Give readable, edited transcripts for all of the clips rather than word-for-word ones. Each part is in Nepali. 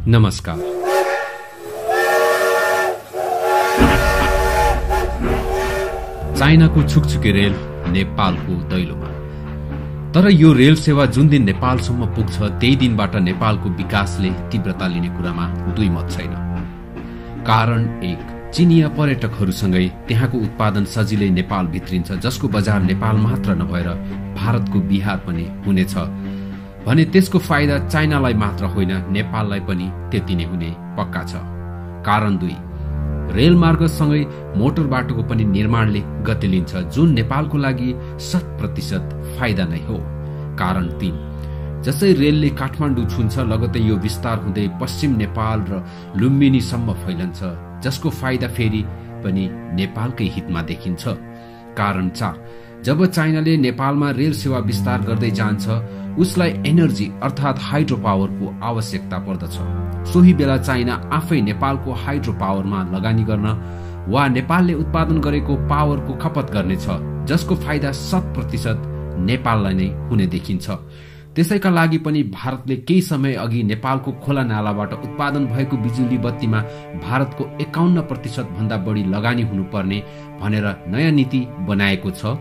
नमस्कार। चाइनाको छुकछुके रेल नेपालको दैलोमा। तर यो रेल सेवा जुन दिन नेपालसम्म पुग्छ त्यही दिनबाट नेपालको विकासले तीव्रता लिने कुरामा दुई मत छैन। कारण एक, चिनिया पर्यटकहरूसँगै त्यहाँको उत्पादन सजिलै नेपाल भित्रिन्छ, जसको बजार नेपाल मात्र नभएर भारतको बिहार पनि हुनेछ भने त्यसको फाइदा चाइनालाई मात्र होइन नेपाललाई पनि त्यति नै हुने पक्का छ। कारण दुई, रेलमार्गसँगै मोटर बाटोको पनि निर्माणले गति लिन्छ, जुन नेपालको लागि 100% फाइदा नै हो। कारण तीन, जसै रेलले काठमाडौँ छुन्छ लगतै यो विस्तार हुँदै पश्चिम नेपाल र लुम्बिनीसम्म फैलन्छ, जसको फाइदा फेरि पनि नेपालकै हितमा देखिन्छ। कारण चार, जब चाइनाले नेपालमा रेल सेवा विस्तार गर्दै जान्छ उसलाई एनर्जी अर्थात हाइड्रो पावरको आवश्यकता पर्दछ। सोही बेला चाइना आफै नेपालको हाइड्रो पावरमा लगानी गर्न वा नेपालले उत्पादन गरेको पावरको खपत गर्नेछ, जसको फाइदा 100% नेपाललाई नै हुने देखिन्छ। त्यसैका लागि पनि भारतले केही समय अघि नेपालको खोला नालाबाट उत्पादन भएको बिजुली बत्तीमा भारतको 51% भन्दा बढी लगानी हुनुपर्ने भनेर नयाँ नीति बनाएको छ।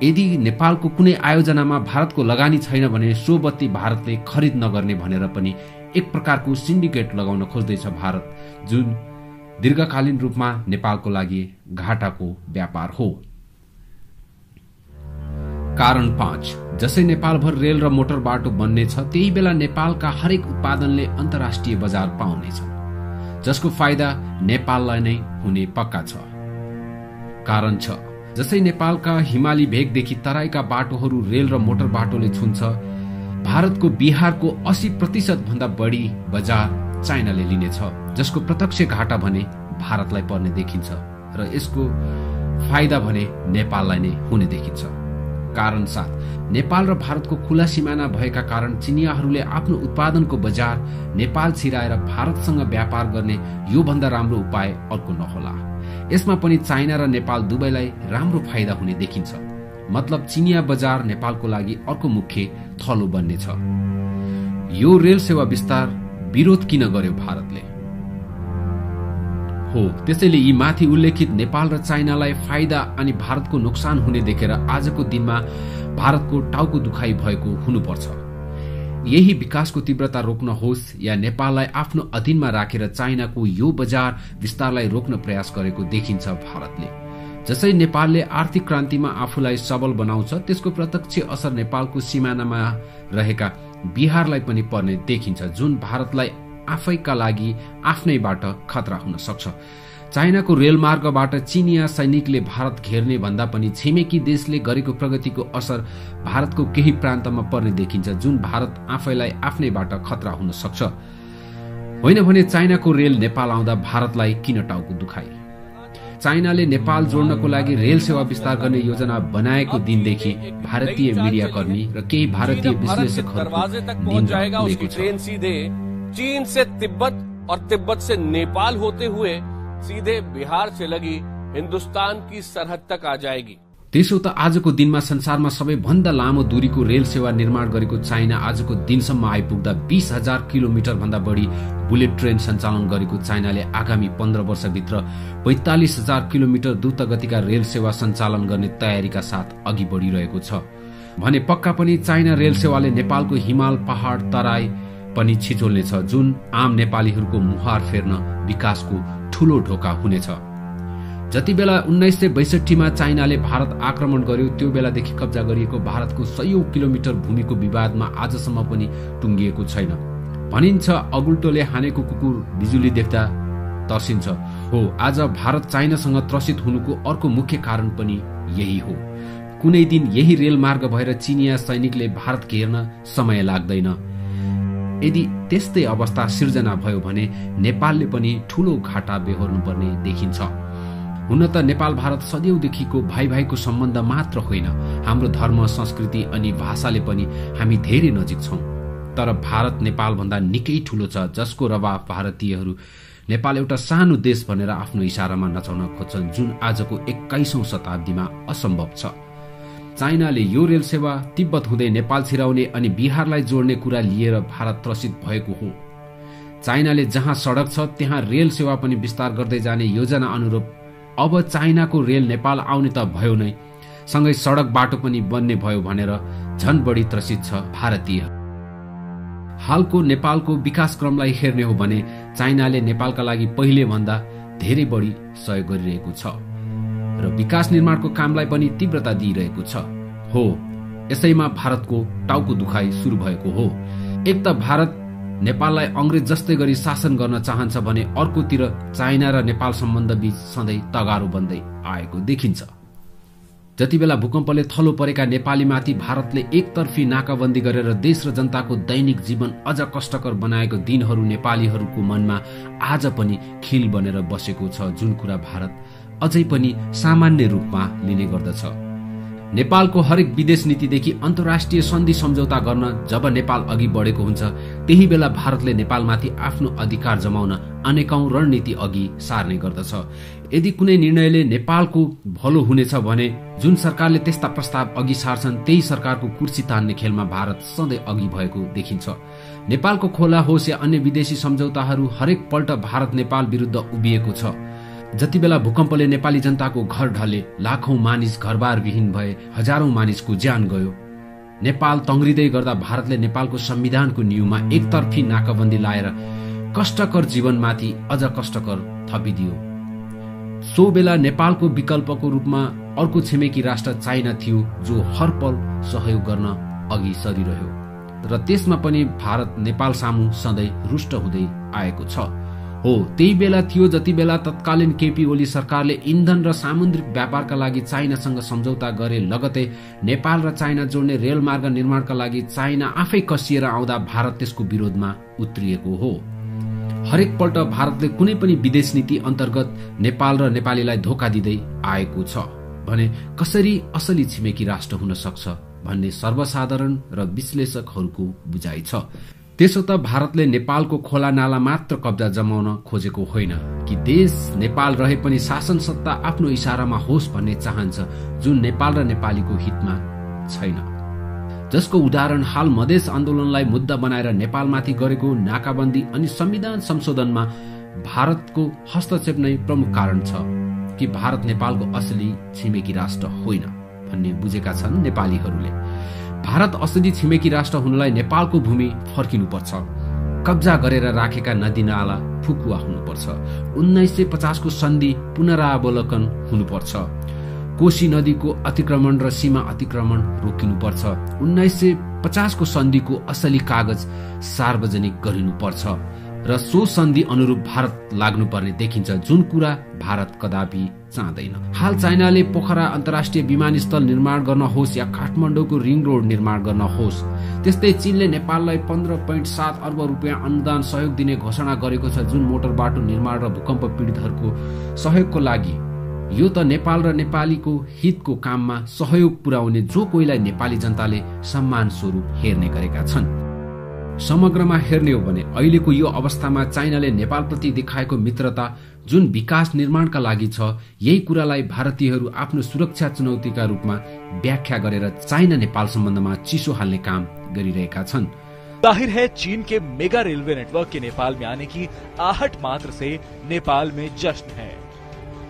यदि नेपालको कुनै आयोजनामा भारतको लगानी छैन भने सो बत्ती भारतले खरिद नगर्ने भनेर पनि एक प्रकारको सिन्डिकेट लगाउन खोज्दैछ भारत, जुन दीर्घकालीन रूपमा नेपालको लागि घाटाको व्यापार हो। कारण 5, जसै नेपालभर रेल र मोटर बाटो बन्नेछ त्यही बेला नेपालका हरेक उत्पादनले अन्तर्राष्ट्रिय बजार पाउनेछ, जसको फाइदा नेपाललाई नै हुने पक्का छ। कारण 6, जसै नेपालका हिमाली भेगदेखि तराईका बाटोहरू रेल र मोटर बाटोले छुन्छ, भारतको बिहारको 80% भन्दा बढी बजार चाइनाले लिनेछ, जसको प्रत्यक्ष घाटा भने भारतलाई पर्ने देखिन्छ र यसको फाइदा भने नेपाललाई नै हुने देखिन्छ। कारण 7, नेपाल र भारतको खुला सिमाना भएका कारण चिनियाहरूले आफ्नो उत्पादनको बजार नेपाल छिराएर भारतसँग व्यापार गर्ने यो भन्दा राम्रो उपाय अर्को नहोला। यसमा पनि चाइना र नेपाल दुवैलाई राम्रो फाइदा हुने देखिन्छ। मतलब चिनिया बजार नेपालको लागि अर्को मुख्य थलो बन्नेछ। यो रेल सेवा विस्तार विरोध किन गर्यो भारतले? हो, त्यसैले यी माथि उल्लेखित नेपाल र चाइनालाई फाइदा अनि भारतको नोक्सान हुने देखेर आजको दिनमा भारतको टाउको दुखाइ भएको हुनुपर्छ। यही विकासको तीव्रता रोक्न होस् या नेपाललाई आफ्नो अधीनमा राखेर चाइनाको यो बजार विस्तारलाई रोक्न प्रयास गरेको देखिन्छ भारतले। जसै नेपालले आर्थिक क्रान्तिमा आफूलाई सबल बनाउँछ त्यसको प्रत्यक्ष असर नेपालको सिमानामा रहेका बिहारलाई पनि पर्ने देखिन्छ, जुन भारतलाई आफैका लागि आफ्नैबाट खतरा हुन सक्छ। चाइनाको रेलमार्गबाट चिनिया सैनिकले भारत घेर्ने भन्दा पनि छिमेकी देशले गरेको प्रगतिको असर भारतको केही प्रान्तमा पर्ने देखिन्छ, जुन भारत आफैलाई आफ्नैबाट खतरा हुन सक्छ। होइन भने चाइनाको रेल नेपाल आउँदा भारतलाई किन टाउको दुखाइ? चाइनाले नेपाल जोड्नको लागि रेल सेवा विस्तार गर्ने योजना बनाएको दिनदेखि भारतीय मीडियाकर्मी र केही भारतीय विश्लेषकहरूको निन्दा हुएको छ। सीधे चीन से तिब्बत और तिब्बत से नेपाल होते हुए सीधे बिहार से लगी हिंदुस्तान की सरहद तक आ जाएगी। त्यसो त आजको दिनमा संसारमा सबैभन्दा लामो दूरीको रेल सेवा निर्माण गरेको चाइना आजको दिनसम्म आइपुग्दा 20,000 किलोमिटर भन्दा बढी बुलेट ट्रेन सञ्चालन गरेको चाइनाले आगामी 15 वर्षभित्र 45,000 किलोमिटर द्रुत गतिका रेल सेवा सञ्चालन गर्ने तयारीका साथ अघि बढ़िरहेको छ भने पक्का पनि चाइना रेल सेवाले नेपालको हिमाल पहाड़ तराई पनि छिचोल्नेछ, जुन आम नेपालीहरूको मुहार फेर्न विकासको ठूलो ढोका हुनेछ। जति बेला 1962मा चाइनाले भारत आक्रमण गर्यो त्यो बेलादेखि कब्जा गरिएको भारतको 100 किलोमिटर भूमिको विवादमा आजसम्म पनि टुंगिएको छैन। भनिन्छ अगुल्टोले हानेको कुकुर बिजुली देख्दा तर्सिन्छ। हो, आज भारत चाइनासँग त्रसित हुनुको अर्को मुख्य कारण पनि यही हो। कुनै दिन यही रेलमार्ग भएर चिनिया सैनिकले भारत घेर्न समय लाग्दैन। यदि त्यस्तै अवस्था सिर्जना भयो भने नेपालले पनि ठूलो घाटा बेहोर्नुपर्ने देखिन्छ। हुन त नेपाल भारत सदैवदेखिको भाइ भाइको सम्बन्ध मात्र होइन, हाम्रो धर्म संस्कृति अनि भाषाले पनि हामी धेरै नजिक छौं। तर भारत नेपाल भन्दा निकै ठूलो छ, जसको रवाब भारतीयहरू नेपाल एउटा सानो देश भनेर आफ्नो इशारामा नचाउन खोज्छन्, जुन आजको 21औं शताब्दीमा असम्भव छ। चाइनाले यो रेल सेवा तिब्बत हुँदै नेपाल छिराउने अनि बिहारलाई जोड्ने कुरा लिएर भारत त्रसित भएको हो। चाइनाले जहाँ सडक छ त्यहाँ रेल सेवा पनि विस्तार गर्दै जाने योजना अनुरूप अब चाइनाको रेल नेपाल आउने त भयो नै, सँगै सडक बाटो पनि बन्ने भयो भनेर झन बढी त्रसित छ भारतीय। हालको नेपालको विकास क्रमलाई हेर्ने हो भने चाइनाले नेपालका लागि पहिले भन्दा धेरै बढी सहयोग गरिरहेको छ र विकास निर्माणको कामलाई पनि तीव्रता दिइरहेको छ। हो, यसैमा भारतको टाउको दुखाइ सुरु भएको हो। एक त भारत नेपाललाई अंग्रेज जस्तै गरी शासन गर्न चाहन्छ भने अर्कोतिर चाइना र नेपाल सम्बन्ध बीच सधैँ तगारो बन्दै आएको देखिन्छ। जति बेला भूकम्पले थलो परेका नेपालीमाथि भारतले एकतर्फी नाकाबन्दी गरेर देश र जनताको दैनिक जीवन अझ कष्टकर बनाएको दिनहरू नेपालीहरूको मनमा आज पनि खिल बनेर बसेको छ, जुन कुरा भारत अझै पनि सामान्य रूपमा लिने गर्दछ। नेपालको हरेक विदेश नीतिदेखि अन्तर्राष्ट्रिय सन्धि सम्झौता गर्न जब नेपाल अघि बढेको हुन्छ त्यही बेला भारतले नेपालमाथि आफ्नो अधिकार जमाउन अनेकौं रणनीति अघि सार्ने गर्दछ। यदि कुनै निर्णयले नेपालको भलो हुनेछ भने जुन सरकारले त्यस्ता प्रस्ताव अघि सार्छन् त्यही सरकारको कुर्सी तान्ने खेलमा भारत सधैँ अघि भएको देखिन्छ। नेपालको खोला होस् या अन्य विदेशी सम्झौताहरू हरेक पल्ट भारत नेपाल विरुद्ध उभिएको छ। जति बेला भूकम्पले नेपाली जनताको घर ढले, लाखौं मानिस घरबार विहीन भए, हजारौं मानिसको ज्यान गयो, नेपाल तङ्ग्रिँदै गर्दा भारतले नेपालको संविधानको न्यूमा एकतर्फी नाकाबन्दी लाएर कष्टकर जीवनमाथि अझ कष्टकर थपिदियो। सो बेला नेपालको विकल्पको रूपमा अर्को छिमेकी राष्ट्र चाइना थियो, जो हर पल सहयोग गर्न अघि सरिरह्यो र त्यसमा पनि भारत नेपाल सामु सधैँ रुष्ट हुँदै आएको छ। हो, त्यही बेला थियो जति बेला तत्कालीन केपी ओली सरकारले इन्धन र सामुद्रिक व्यापारका लागि चाइनासँग सम्झौता गरे, लगतै नेपाल र चाइना जोड्ने रेलमार्ग निर्माणका लागि चाइना आफै कसिएर आउँदा भारत त्यसको विरोधमा उत्रिएको हो। हरेक पल्ट भारतले कुनै पनि विदेश नीति अन्तर्गत नेपाल र नेपालीलाई धोका दिँदै आएको छ भने कसरी असली छिमेकी राष्ट्र हुन सक्छ भन्ने सर्वसाधारण र विश्लेषकहरूको बुझाइ छ। त्यसो त भारतले नेपालको खोला नाला मात्र कब्जा जमाउन खोजेको होइन कि देश नेपाल रहे पनि शासन सत्ता आफ्नो इशारामा होस् भन्ने चाहन्छ, जुन नेपाल र नेपालीको हितमा छैन। जसको उदाहरण हाल मधेस आन्दोलनलाई मुद्दा बनाएर नेपालमाथि गरेको नाकाबन्दी अनि संविधान संशोधनमा भारतको हस्तक्षेप नै प्रमुख कारण छ कि भारत नेपालको असली छिमेकी राष्ट्र होइन भन्ने बुझेका छन् नेपालीहरूले। भारत असली छिमेकी राष्ट्र हुनलाई नेपालको भूमि फर्किनुपर्छ, कब्जा गरेर राखेका नदी नाला फुकुवा हुनुपर्छ, 1950 को सन्धि पुनरावलोकन हुनुपर्छ, कोशी नदीको अतिक्रमण र सीमा अतिक्रमण रोकिनुपर्छ, 1950 को सन्धिको असली कागज सार्वजनिक गरिनुपर्छ र सो सन्धि अनुरूप भारत लाग्नुपर्ने देखिन्छ, जुन कुरा भारत कदापि चाहँदैन। हाल चाइनाले पोखरा अन्तर्राष्ट्रिय विमानस्थल निर्माण गर्न होस् या काठमाडौँको रिङ रोड निर्माण गर्न होस्, त्यस्तै चीनले नेपाललाई 15.7 अर्ब रुपियाँ अनुदान सहयोग दिने घोषणा गरेको छ, जुन मोटर बाटो निर्माण र भूकम्प पीडितहरूको सहयोगको लागि। यो त नेपाल र नेपालीको हितको काममा सहयोग पुर्याउने जो कोहीलाई नेपाली जनताले सम्मान स्वरूप हेर्ने गरेका छन्। समग्रमा हेर्ने हो भने अहिलेको यो अवस्थामा चाइनाले नेपालप्रति देखाएको मित्रता जुन विकास निर्माणका लागि छ, यही कुरालाई भारतीयहरू आफ्नो सुरक्षा चुनौतीका रूपमा व्याख्या गरेर चाइना नेपाल सम्बन्धमा चिसो हाल्ने काम गरिरहेका छन्। जाहिर है चीन के मेगा रेलवे नेटवर्क के नेपाल में आने की आहट मात्र से नेपाल में जश्न है।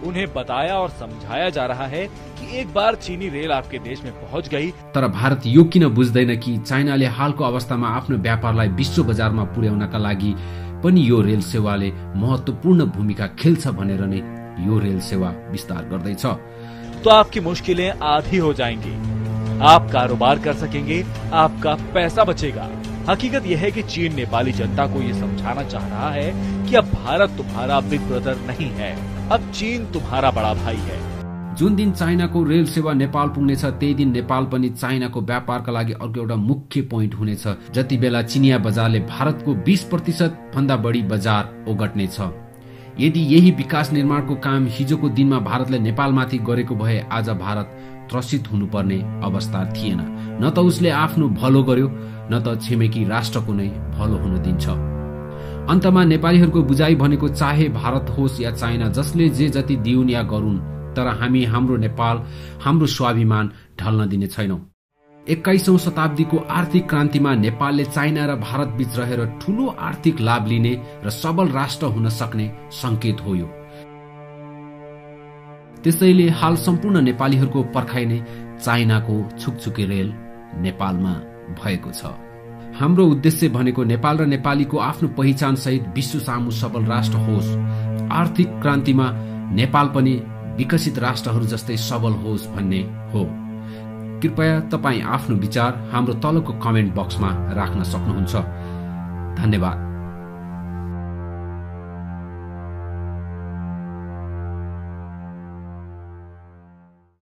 उन्हें बताया और समझाया जा रहा है कि एक बार चीनी रेल आपके देश में पहुंच गई। तर भारत यो किन बुझ्दैन कि चाइनाले हालको अवस्थामा आफ्नो व्यापारलाई विश्व बजारमा पुर्याउनका लागि पनि यो रेल सेवाले महत्वपूर्ण भूमिका खेल्छ भनेर नै यो रेल सेवा विस्तार गर्दैछ। तो आपकी मुश्किलें आधी हो जाएंगी, आप कारोबार कर सकेंगे, आपका पैसा बचेगा। हकीकत यह है कि चीन नेपाली जनता को ये समझाना चाह रहा है कि अब भारत तुम्हारा बिग ब्रदर नहीं है, अब चीन तुम्हारा बड़ा भाई है। जुन दिन चाइनाको रेल सेवा नेपाल पुग्नेछ त्यही दिन नेपाल पनि चाइनाको व्यापारका लागि अर्को एउटा मुख्य पोइन्ट हुनेछ। जति बेला चिनिया बजारले भारतको 20% भन्दा बढी बजार ओगट्नेछ। यदि यही विकास निर्माणको काम हिजोको दिनमा भारतले नेपालमाथि गरेको भए आज भारत त्रसित हुनुपर्ने अवस्था थिएन। न त उसले आफ्नो भलो गर्यो न त छिमेकी राष्ट्रको नै भलो हुन दिन्छ। अन्तमा नेपालीहरूको बुझाइ भनेको चाहे भारत होस् या चाइना, जसले जे जति दिउन् या गरून्, तर हामी हाम्रो नेपाल, हाम्रो स्वाभिमान ढल्न दिने छैनौं। 21औं शताब्दीको आर्थिक क्रान्तिमा नेपालले चाइना र भारत बीच रहेर ठूलो आर्थिक लाभ लिने र सबल राष्ट्र हुन सक्ने संकेत हो यो। त्यसैले हाल सम्पूर्ण नेपालीहरूको पर्खाइ नै चाइनाको छुकछुके रेल नेपालमा भएको छ। हाम्रो उद्देश्य भनेको नेपाल र नेपालीको आफ्नो पहिचान सहित विश्व सामु सबल राष्ट्र होस्, आर्थिक क्रान्तिमा नेपाल पनि विकसित राष्ट्रहरू जस्तै सबल होस् भन्ने हो। कृपया तपाईं आफ्नो विचार हाम्रो तलको कमेन्ट बक्समा राख्न सक्नुहुन्छ। धन्यवाद।